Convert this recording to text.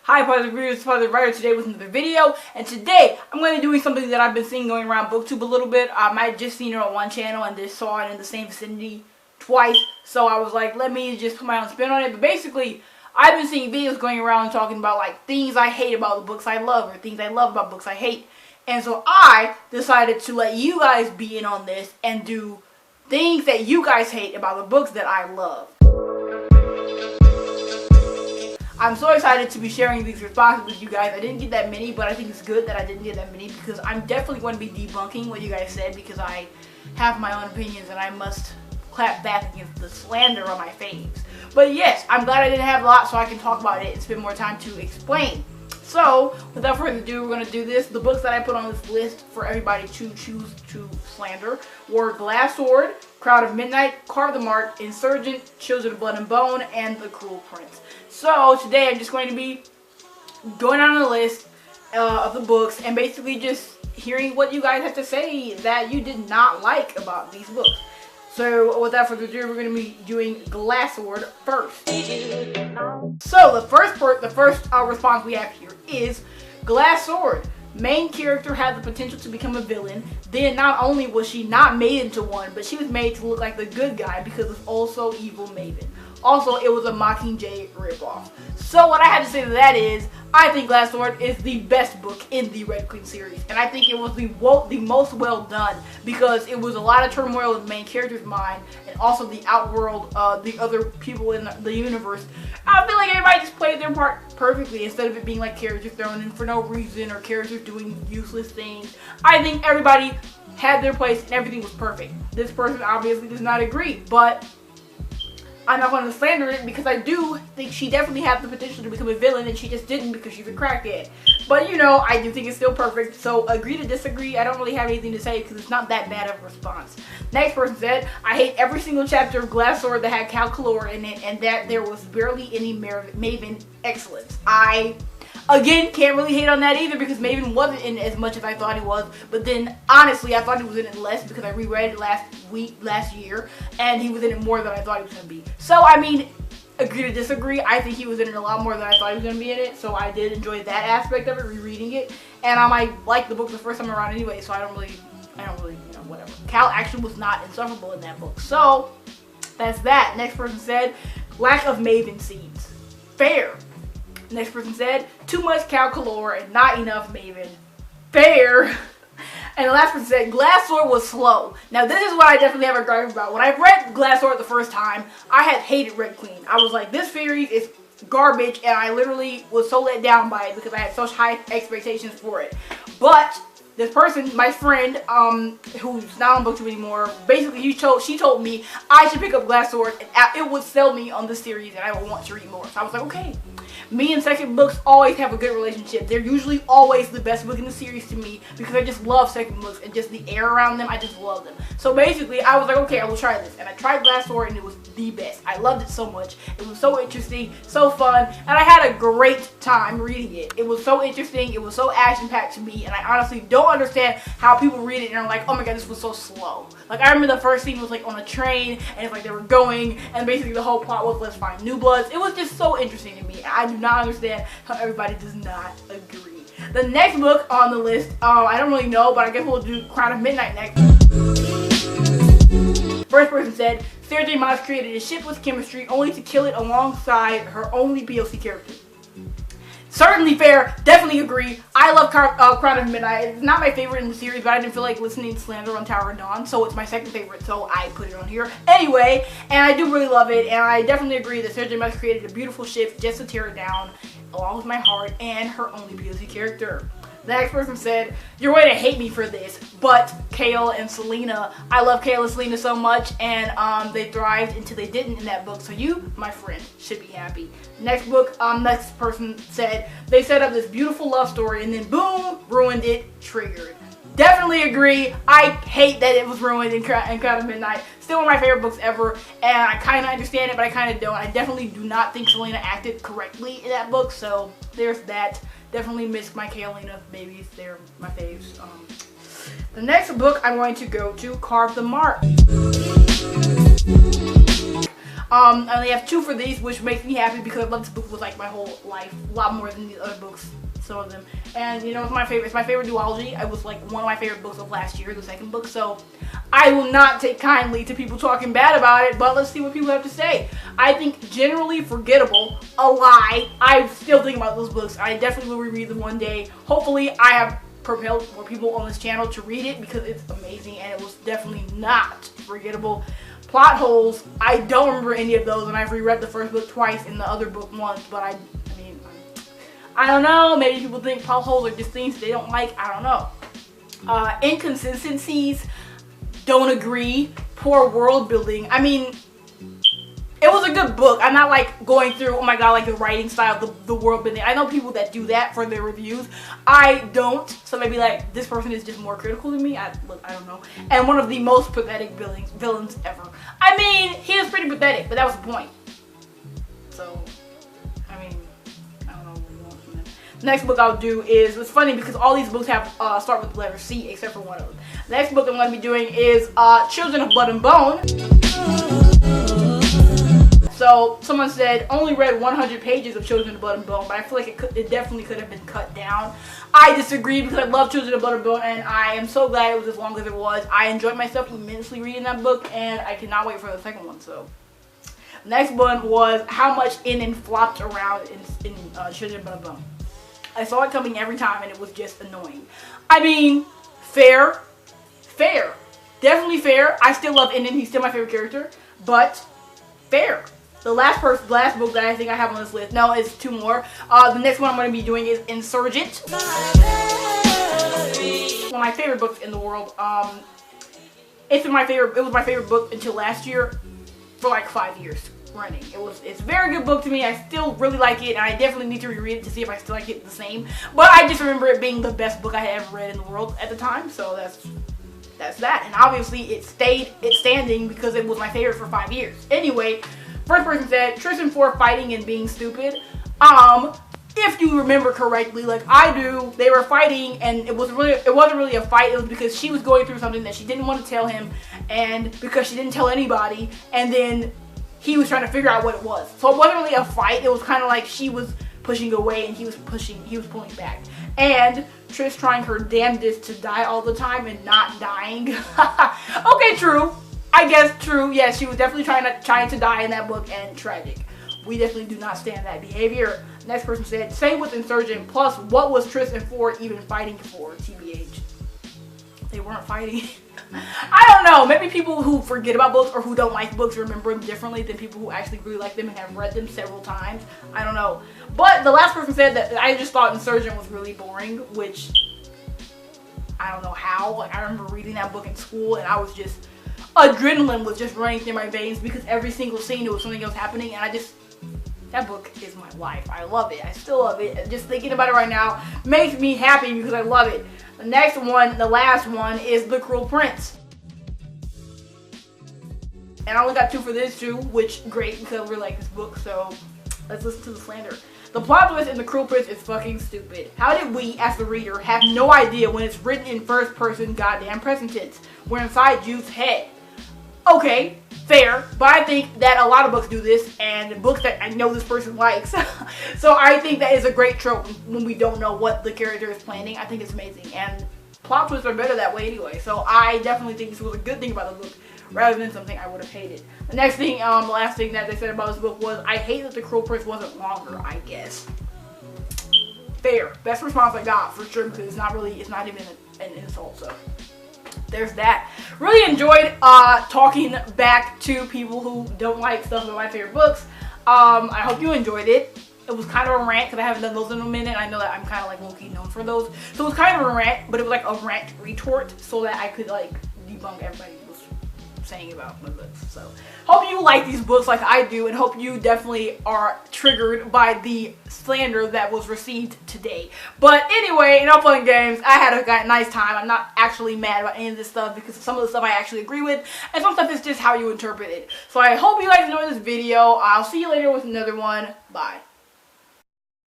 Hi positive readers, positive writer, today with another video, and today I'm going to be doing something that I've been seeing going around Booktube a little bit. I just seen it on one channel and just saw it in the same vicinity twice, so I was like, let me just put my own spin on it. But basically, I've been seeing videos going around talking about like things I hate about the books I love, or things I love about books I hate. And so I decided to let you guys be in on this and do things that you guys hate about the books that I love. I'm so excited to be sharing these responses with you guys. I didn't get that many, but I think it's good that I didn't get that many because I'm definitely going to be debunking what you guys said because I have my own opinions and I must clap back against the slander on my faves. But yes, I'm glad I didn't have a lot so I can talk about it and spend more time to explain. So, without further ado, we're going to do this. The books that I put on this list for everybody to choose to slander were Glass Sword, Crowd of Midnight, Carve the Mark, Insurgent, Children of Blood and Bone, and The Cruel Prince. So, today I'm just going to be going down the list of the books and basically just hearing what you guys have to say that you did not like about these books. So, without further ado, we're going to be doing Glass Sword first. So, the first response we have here is Glass Sword. Main character had the potential to become a villain. Then, not only was she not made into one, but she was made to look like the good guy because of Also Evil Maven. Also, it was a Mockingjay ripoff. So what I had to say to that is, I think Glass Sword is the best book in the Red Queen series. And I think it was the most well done because it was a lot of turmoil in the main character's mind and also the outworld, the other people in the universe. I feel like everybody just played their part perfectly instead of it being like characters thrown in for no reason or characters doing useless things. I think everybody had their place and everything was perfect. This person obviously does not agree, but I'm not going to slander it because I do think she definitely had the potential to become a villain and she just didn't because she's a crackhead. But you know, I do think it's still perfect, so agree to disagree. I don't really have anything to say because it's not that bad of a response. Next person said, I hate every single chapter of Glass Sword that had Calculor in it and that there was barely any Maven excellence. I again can't really hate on that either because Maven wasn't in it as much as I thought he was, but then honestly I thought he was in it less because I reread it last year and he was in it more than I thought he was going to be. So I mean, agree to disagree. I think he was in it a lot more than I thought he was going to be in it, so I did enjoy that aspect of it, rereading it, and I might like the book the first time around anyway, so I don't really, you know, whatever. Cal actually was not insufferable in that book, so that's that. Next person said, lack of Maven scenes. Fair. Next person said, too much Calculor and not enough Maven. Fair. And the last person said, Glass Sword was slow. Now this is what I definitely have a gripe about. When I read Glass Sword the first time, I had hated Red Queen. I was like, this series is garbage, and I literally was so let down by it because I had such high expectations for it. But this person, my friend, who's not on Booktube anymore, basically she told me I should pick up Glass Sword and it would sell me on the series and I would want to read more. So I was like, okay. Me and second books always have a good relationship. They're usually always the best book in the series to me because I just love second books and just the air around them. I just love them. So basically, I was like, okay, I will try this. And I tried Glass Sword and it was the best. I loved it so much. It was so interesting, so fun, and I had a great time reading it. It was so interesting. It was so action-packed to me, and I honestly don't understand how people read it and are like, oh my god, this was so slow. Like, I remember the first scene was like on a train and it's like they were going and basically the whole plot was let's find new bloods. It was just so interesting to me. I do not understand how everybody does not agree. The next book on the list, I don't really know, but I guess we'll do Crown of Midnight next. First person said, Sarah J. Maas created a ship with chemistry only to kill it alongside her only POC character. Certainly fair, definitely agree. I love Crown of Midnight. It's not my favorite in the series, but I didn't feel like listening to Slander on Tower of Dawn, so it's my second favorite, so I put it on here. Anyway, and I do really love it, and I definitely agree that Sarah J. Maas created a beautiful ship just to tear it down, along with my heart and her only POC character. The next person said, you're going to hate me for this, but Kale and Selena, I love Kale and Selena so much, and they thrived until they didn't in that book, so you, my friend, should be happy. Next book, next person said, they set up this beautiful love story, and then boom, ruined it, triggered. Definitely agree. I hate that it was ruined in Crown of Midnight. Still one of my favorite books ever, and I kind of understand it, but I kind of don't. I definitely do not think Selena acted correctly in that book, so there's that. Definitely miss my Kaolina babies. They're my faves. The next book I'm going to go to, Carve the Mark. I only have 2 for these, which makes me happy because I love this book with like my whole life, a lot more than the other books, some of them. And you know, it's my favorite duology. It was like one of my favorite books of last year, the second book, so I will not take kindly to people talking bad about it, but let's see what people have to say. I think generally forgettable, a lie. I still think about those books. I definitely will reread them one day. Hopefully I have propelled more people on this channel to read it because it's amazing and it was definitely not forgettable. Plot holes, I don't remember any of those, and I've reread the first book twice and the other book once, but I mean, I don't know, maybe people think plot holes are just things they don't like, I don't know. Inconsistencies, don't agree. Poor world building. I mean, it was a good book. I'm not like going through, oh my god, like the writing style, the world building. I know people that do that for their reviews. I don't. So maybe like this person is just more critical than me. I don't know. And one of the most pathetic villains ever. I mean, he was pretty pathetic, but that was the point. So, I mean, I don't know what we want from that. The next book I'll do is, it's funny because all these books have start with the letter C except for one of them. The next book I'm going to be doing is Children of Blood and Bone. So someone said only read 100 pages of Children of Blood and Bone, but I feel like it definitely could have been cut down. I disagree because I love Children of Blood and Bone, and I am so glad it was as long as it was. I enjoyed myself immensely reading that book, and I cannot wait for the second one. So the next one was how much in flopped around in Children of Blood and Bone. I saw it coming every time, and it was just annoying. I mean, fair, definitely fair. I still love Inan. He's still my favorite character, but fair. The last book that I think I have on this list, no, it's 2 more. The next one I'm going to be doing is Insurgent. One of my favorite books in the world. It was my favorite book until last year for like 5 years running. It's a very good book to me. I still really like it, and I definitely need to reread it to see if I still like it the same. But I just remember it being the best book I had ever read in the world at the time, so that's that. And obviously it's standing because it was my favorite for 5 years. Anyway, first person said Tristan 4 fighting and being stupid. If you remember correctly, like I do, they were fighting and it wasn't really a fight. It was because she was going through something that she didn't want to tell him, and because she didn't tell anybody, and then he was trying to figure out what it was. So it wasn't really a fight. It was kind of like she was pushing away and he was pulling back. And Trish trying her damnedest to die all the time and not dying. Okay, true. I guess true. Yeah, she was definitely trying to die in that book, and tragic. We definitely do not stand that behavior. Next person said, same with Insurgent. Plus, what was Tristan 4 even fighting for? TBH. They weren't fighting. I don't know. Maybe people who forget about books or who don't like books remember them differently than people who actually really like them and have read them several times. I don't know. But the last person said that I just thought Insurgent was really boring, which I don't know how. Like, I remember reading that book in school and I was just, adrenaline was just running through my veins because every single scene there was something else happening, and that book is my life. I love it. I still love it. Just thinking about it right now makes me happy because I love it. The next one, the last one, is The Cruel Prince. And I only got 2 for this too, which great because I really like this book, so let's listen to the slander. The plot twist in The Cruel Prince is fucking stupid. How did we, as the reader, have no idea when it's written in first person goddamn present tense? We're inside Jude's head. Okay, fair, but I think that a lot of books do this, and books that I know this person likes. So I think that is a great trope when we don't know what the character is planning. I think it's amazing, and plot twists are better that way anyway. So I definitely think this was a good thing about the book, rather than something I would have hated. The next thing, the last thing that they said about this book was, I hate that The Cruel Prince wasn't longer, I guess. Fair. Best response I got, for sure, because it's not even an insult, so there's that. Really enjoyed talking back to people who don't like stuff about my favorite books. I hope you enjoyed it. It was kind of a rant because I haven't done those in a minute. I know that I'm kind of like low-key known for those. So it was kind of a rant, but it was like a rant retort so that I could like debunk everybody was saying about my books. So hope you like these books like I do, and hope you definitely are triggered by the slander that was received today. But anyway, enough fun games. I had a nice time. I'm not actually mad about any of this stuff because some of the stuff I actually agree with, and some stuff is just how you interpret it. So I hope you guys enjoyed this video. I'll see you later with another one. Bye.